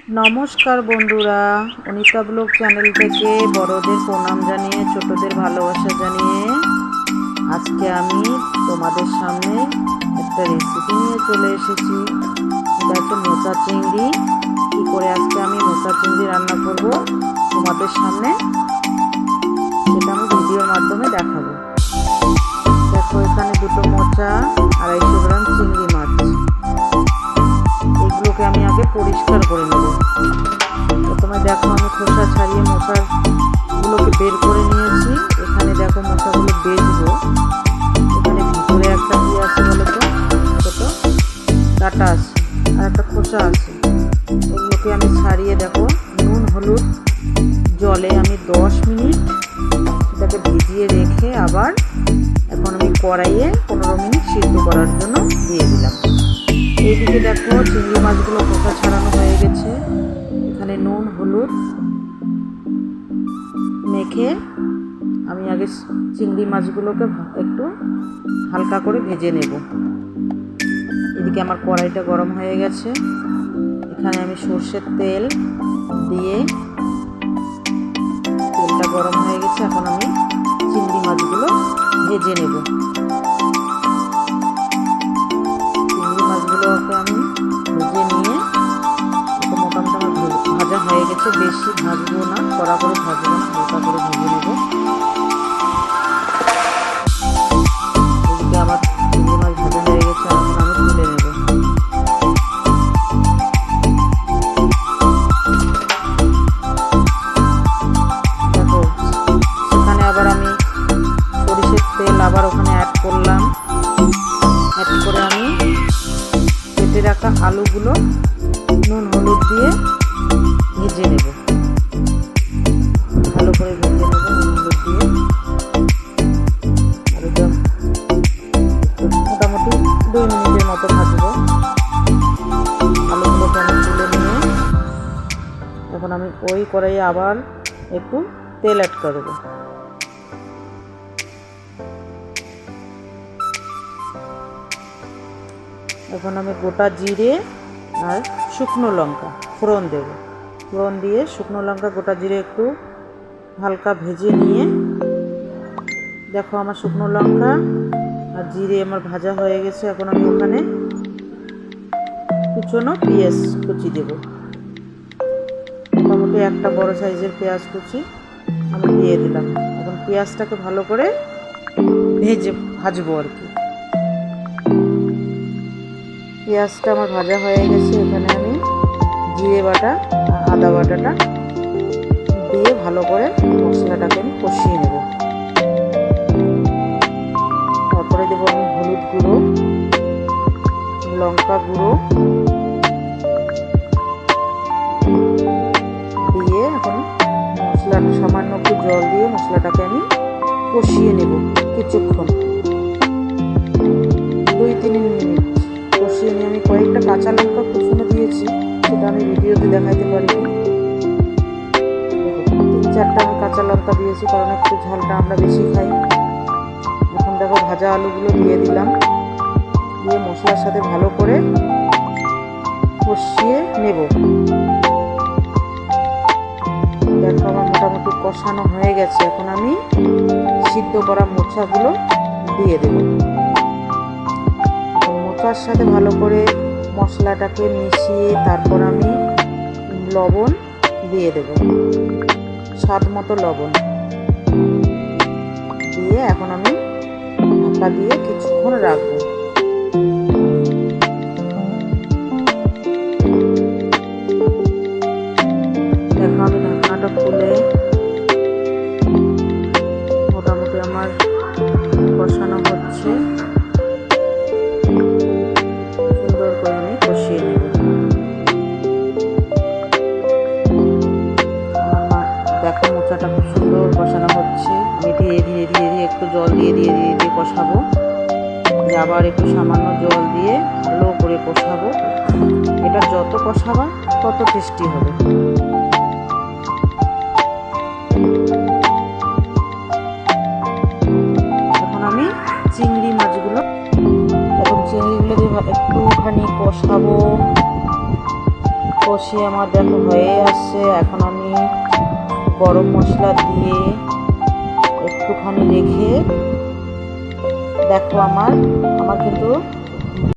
নমস্কার বন্ধুরা, Anita blog channel থেকে বড়দের প্রণাম জানিয়ে ছোটদের ভালোবাসা জানিয়ে আজকে আমি তোমাদের সামনে একটা রেসিপি নিয়ে চলে এসেছি। এটা হচ্ছে মোচা চিংড়ি। কী করে আজকে আমি মোচা চিংড়ি রান্না করব তোমাদের সামনে সেটা আমি ভিডিওর মাধ্যমে দেখাবো। দেখো, এখানে দুটো মোচা, 250 গ্রাম চিংড়ি মাছ। এগুলোকে আমি আগে পরিষ্কার করে নেব। প্রথমে দেখো, আমি খোসা ছাড়িয়ে মোচাগুলোকে বের করে নিয়েছি। এখানে দেখো মোচাগুলো বেচবো। এখানে ভিতরে একটা কি আছে বলো তো, ছোট ডাটা আছে আর একটা খোসা আছে। ওগুলোকে আমি ছাড়িয়ে দেখো নুন হলুদ জলে আমি 10 মিনিট এটাকে ভিজিয়ে রেখে আবার এখন আমি কড়াইয়ে 15 মিনিট সিদ্ধ করার জন্য দিয়ে দিলাম। এইদিকে দেখো চিংড়ি মাছগুলো খোসা ছাড়ানো হয়ে গেছে। এখানে নুন হলুদ মেখে আমি আগে চিংড়ি মাছগুলোকে একটু হালকা করে ভেজে নেব। এদিকে আমার কড়াইটা গরম হয়ে গেছে। এখানে আমি সর্ষের তেল দিয়ে, তেলটা গরম হয়ে গেছে। এখন আমি চিংড়ি মাছগুলো ভেজে নেব। মাছগুলোকে আমি ভেজে নিয়ে মোটামুটি আমার ভাজা হয়ে গেছে। বেশি ভাজবো না, কড়া করে ভাজবো না, হালকা করে ভেজে নেব। এদিকে আমার চিংড়ি মাছ ভাজা হয়ে গেছে, এখন আমি তুলে নেব। দেখো, সেখানে আবার আমি সরিষের তেল আবার ওখানে অ্যাড করলাম। অ্যাড করে আমি কেটে রাখা আলুগুলো নুন হলুদ দিয়ে ভেজে নেব। ভালো করে ভেজে নেব নুন হলুদ দিয়ে। আর একদম মোটামুটি 2 মিনিটের মতো ভাজবো। আলুগুলোকে আমি তুলে নিয়ে এখন আমি ওই কড়াইয়ে আবার একটু তেল অ্যাড করব। এখন আমি গোটা জিরে আর শুকনো লঙ্কা ফোড়ন দেব। ফোড়ন দিয়ে শুকনো লঙ্কা গোটা জিরে একটু হালকা ভেজে নিয়ে দেখো আমার শুকনো লঙ্কা আর জিরে আমার ভাজা হয়ে গেছে। এখন আমি ওখানে কুচনো পেঁয়াজ কুচি দেব। মোটামুটি একটা বড় সাইজের পেঁয়াজ কুচি আমি দিয়ে দিলাম। এখন পেঁয়াজটাকে ভালো করে ভাজবো আর কি। পেঁয়াজটা আমার ভাজা হয়ে গেছে। এখানে আমি জিরে বাটা আর আদা বাটাটা দিয়ে ভালো করে মশলাটাকে আমি কষিয়ে নেব। তারপরে দেবো আমি হলুদ গুঁড়ো, লঙ্কা গুঁড়ো দিয়ে এখন মশলাটা সামান্য একটু জল দিয়ে মশলাটাকে আমি কষিয়ে নেব কিছুক্ষণ, 2-3 মিনিট কষিয়ে নিয়ে আমি কয়েকটা কাঁচা লঙ্কা কুচনো দিয়েছি, সেটা আমি ভিডিওতে দেখাতে পারিনি। 3-4টা আমি কাঁচা লঙ্কা দিয়েছি, কারণ একটু ঝালটা আমরা বেশি খাই। এখন দেখো ভাজা আলুগুলো দিয়ে দিলাম, দিয়ে মশলার সাথে ভালো করে কষিয়ে নেব। দেখো আমার মোটামুটি কষানো হয়ে গেছে। এখন আমি সিদ্ধ করা মোচাগুলো দিয়ে দেব। মোচার সাথে ভালো করে মশলাটাকে মিশিয়ে তারপর আমি লবণ দিয়ে দেব, স্বাদ মতো লবণ দিয়ে এখন আমি ঢাকা দিয়ে কিছুক্ষণ রাখবো। দেখো আমি ঢাকনাটা খুলে মোটামুটি আমার কষানো হচ্ছে। সুন্দর করে আমি কষিয়ে নেব। দেখো মোচাটা খুব সুন্দর কষানো হচ্ছে। আমি ধীরে ধীরে ধীরে ধীরে একটু জল দিয়ে কষাবো। আবার একটু সামান্য জল দিয়ে ভালো করে কষাবো। এটা যত কষাবা তত টেস্টি হবে। এখন আমি চিংড়ি মাছগুলো দিয়ে একটুখানি কষাবো। কষিয়ে আমার দেখো হয়ে আসছে। এখন আমি গরম মশলা দিয়ে একটুখানি রেখে দেখো আমার কিন্তু